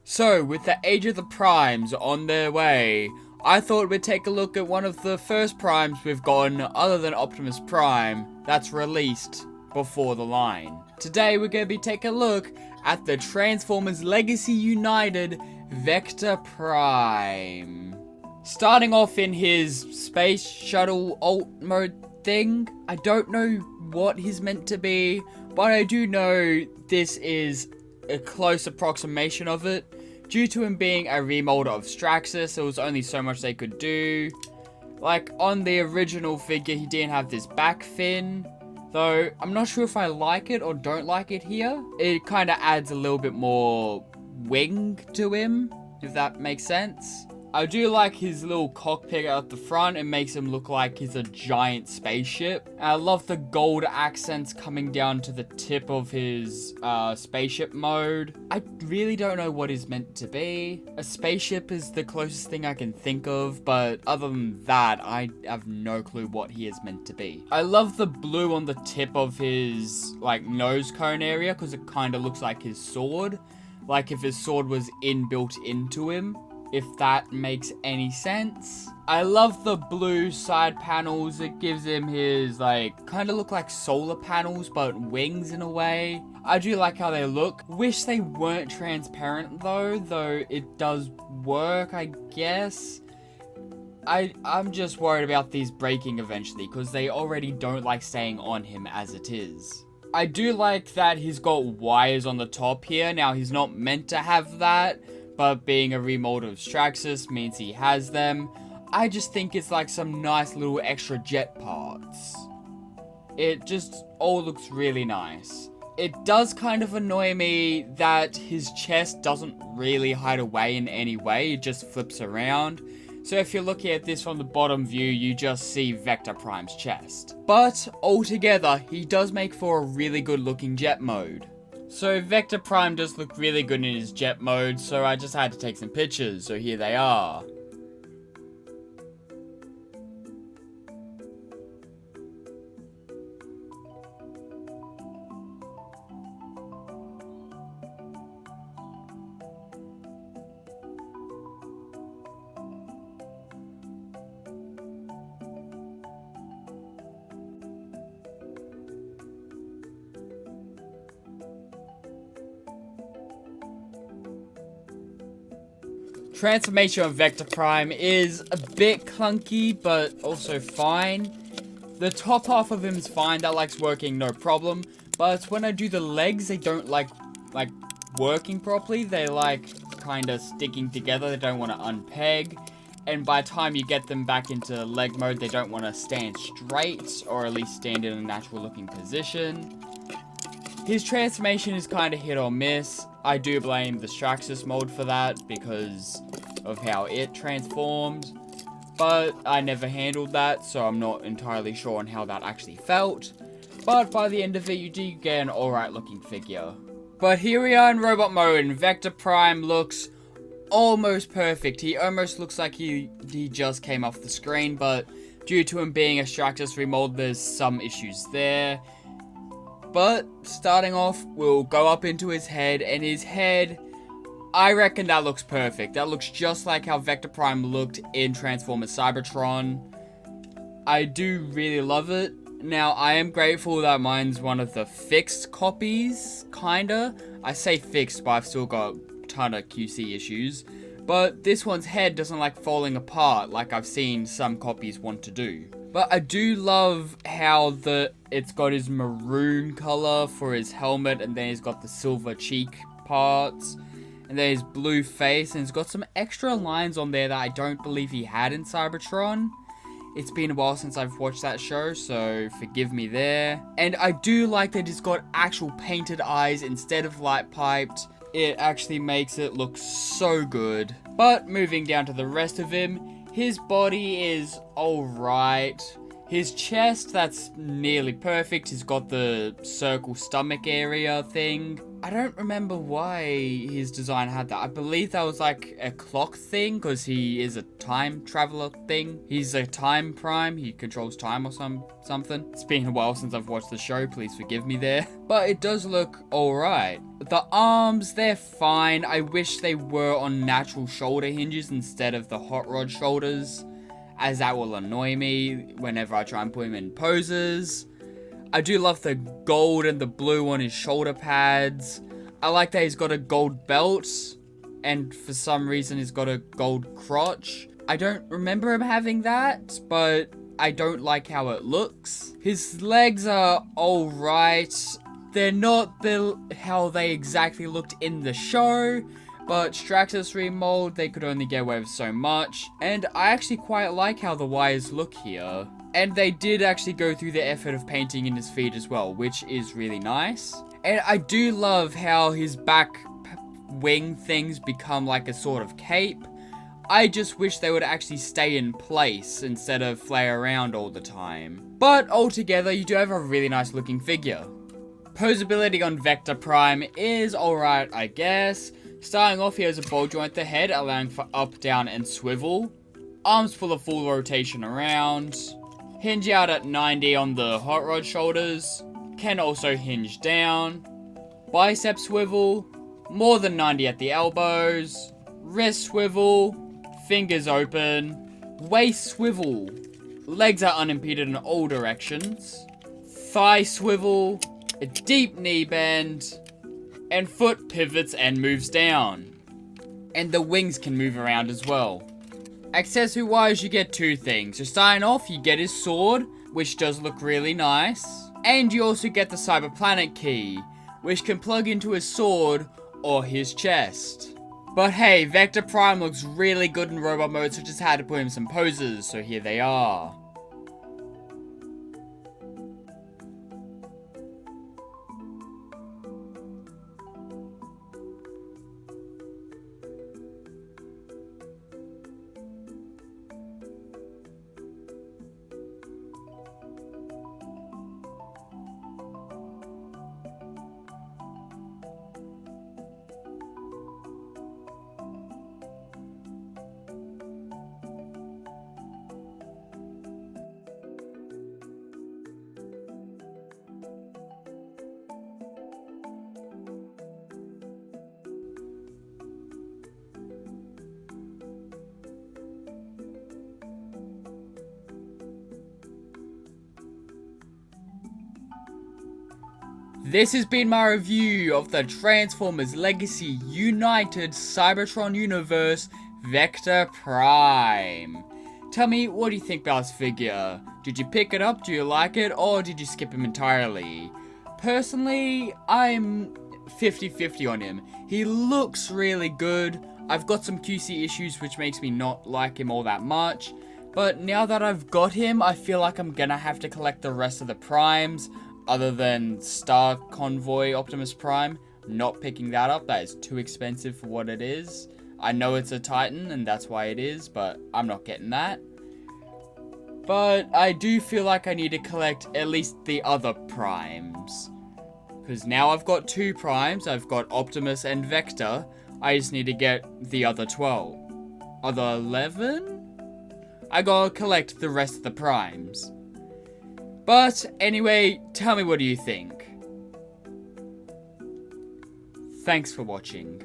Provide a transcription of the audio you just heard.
So, with the Age of the Primes on their way, I thought we'd take a look at one of the first Primes we've gotten other than Optimus Prime that's released before the line. Today we're going to be taking a look at the Transformers Legacy United Vector Prime. Starting off in his space shuttle alt mode thing, I don't know what he's meant to be, but I do know this is a close approximation of it. Due to him being a remold of Straxus, there was only so much they could do. Like, on the original figure, he didn't have this back fin, though I'm not sure if I like it or don't like it here. It kind of adds a little bit more wing to him, if that makes sense. I do like his little cockpit at the front. It makes him look like he's a giant spaceship. And I love the gold accents coming down to the tip of his spaceship mode. I really don't know what he's meant to be. A spaceship is the closest thing I can think of, but other than that, I have no clue what he is meant to be. I love the blue on the tip of his nose cone area because it kind of looks like his sword. Like if his sword was inbuilt into him. If that makes any sense. I love the blue side panels. It gives him his, kind of look like solar panels, but wings in a way. I do like how they look. Wish they weren't transparent though it does work, I guess. I'm just worried about these breaking eventually, because they already don't like staying on him as it is. I do like that he's got wires on the top here. Now, he's not meant to have that, but being a remold of Straxus means he has them. I just think it's like some nice little extra jet parts. It just all looks really nice. It does kind of annoy me that his chest doesn't really hide away in any way, it just flips around. So if you're looking at this from the bottom view, you just see Vector Prime's chest. But altogether, he does make for a really good looking jet mode. So Vector Prime does look really good in his jet mode, so I just had to take some pictures, so here they are. Transformation of Vector Prime is a bit clunky, but also fine. The top half of him is fine, that likes working, no problem. But when I do the legs, they don't like working properly. They kind of sticking together, they don't want to unpeg. And by the time you get them back into leg mode, they don't want to stand straight, or at least stand in a natural looking position. His transformation is kind of hit or miss. I do blame the Straxus mold for that because of how it transformed. But I never handled that, so I'm not entirely sure on how that actually felt. But by the end of it, you do get an alright looking figure. But here we are in robot mode, and Vector Prime looks almost perfect. He almost looks like he just came off the screen, but due to him being a Straxus remold, there's some issues there. But starting off, we'll go up into his head, and his head, I reckon that looks perfect. That looks just like how Vector Prime looked in Transformers Cybertron. I do really love it. Now, I am grateful that mine's one of the fixed copies, kinda. I say fixed, but I've still got a ton of QC issues. But this one's head doesn't like falling apart like I've seen some copies want to do. But I do love how it's got his maroon color for his helmet, and then he's got the silver cheek parts, and then his blue face, and he's got some extra lines on there that I don't believe he had in Cybertron. It's been a while since I've watched that show, so forgive me there. And I do like that he's got actual painted eyes instead of light piped. It actually makes it look so good. But moving down to the rest of him, his body is alright. His chest, that's nearly perfect. He's got the circle stomach area thing. I don't remember why his design had that. I believe that was like a clock thing, because he is a time traveler thing. He's a time prime. He controls time or something. It's been a while since I've watched the show. Please forgive me there. But it does look alright. The arms, they're fine. I wish they were on natural shoulder hinges instead of the hot rod shoulders, as that will annoy me whenever I try and put him in poses. I do love the gold and the blue on his shoulder pads. I like that he's got a gold belt, and for some reason he's got a gold crotch. I don't remember him having that, but I don't like how it looks. His legs are alright. They're not how they exactly looked in the show, but Straxus remold, they could only get away with so much. And I actually quite like how the wires look here. And they did actually go through the effort of painting in his feet as well, which is really nice. And I do love how his back wing things become like a sort of cape. I just wish they would actually stay in place instead of flare around all the time. But altogether, you do have a really nice looking figure. Posability on Vector Prime is alright, I guess. Starting off, he has a ball joint at the head, allowing for up, down, and swivel. Arms full of full rotation around. Hinge out at 90 on the hot rod shoulders. Can also hinge down. Bicep swivel. More than 90 at the elbows. Wrist swivel. Fingers open. Waist swivel. Legs are unimpeded in all directions. Thigh swivel. A deep knee bend. And foot pivots and moves down. And the wings can move around as well. Accessory wise, you get two things. So starting off, you get his sword, which does look really nice. And you also get the Cyber Planet key, which can plug into his sword or his chest. But hey, Vector Prime looks really good in robot mode, so just had to put him some poses, so here they are. This has been my review of the Transformers Legacy United Cybertron Universe Vector Prime. Tell me, what do you think about this figure? Did you pick it up, do you like it, or did you skip him entirely? Personally, I'm 50-50 on him. He looks really good. I've got some QC issues which makes me not like him all that much. But now that I've got him, I feel like I'm gonna have to collect the rest of the Primes. Other than Star Convoy Optimus Prime, not picking that up. That is too expensive for what it is. I know it's a Titan, and that's why it is, but I'm not getting that. But I do feel like I need to collect at least the other Primes. Because now I've got two Primes. I've got Optimus and Vector. I just need to get the other 12. Other 11? I gotta collect the rest of the Primes. But anyway, tell me, what do you think? Thanks for watching.